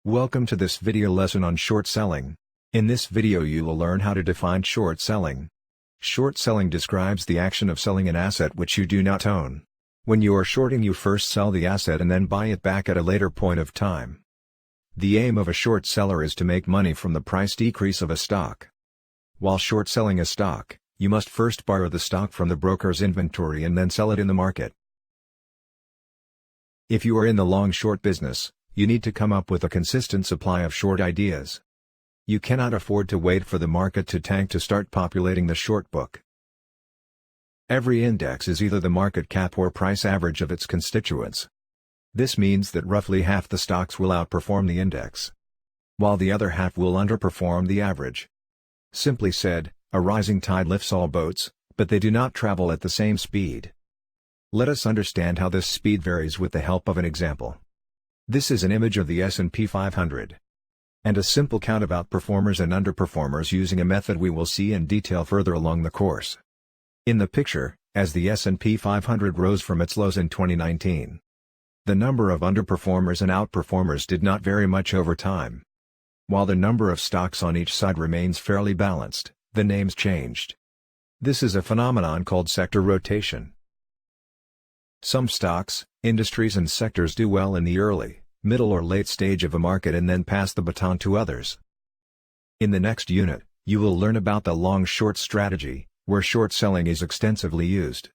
Welcome to this video lesson on short selling. In this video you will learn how to define short selling. Short selling describes the action of selling an asset which you do not own. When you are shorting, you first sell the asset and then buy it back at a later point of time. The aim of a short seller is to make money from the price decrease of a stock. While short selling a stock, you must first borrow the stock from the broker's inventory and then sell it in the market. If you are in the long-short business, you need to come up with a consistent supply of short ideas. You cannot afford to wait for the market to tank to start populating the short book. Every index is either the market cap or price average of its constituents. This means that roughly half the stocks will outperform the index, while the other half will underperform the average. Simply said, a rising tide lifts all boats, but they do not travel at the same speed. Let us understand how this speed varies with the help of an example. This is an image of the S&P 500. And a simple count of outperformers and underperformers using a method we will see in detail further along the course. In the picture, as the S&P 500 rose from its lows in 2019, the number of underperformers and outperformers did not vary much over time. While the number of stocks on each side remains fairly balanced, the names changed. This is a phenomenon called sector rotation. Some stocks, industries and sectors do well in the early, middle or late stage of a market and then pass the baton to others. In the next unit, you will learn about the long-short strategy, where short selling is extensively used.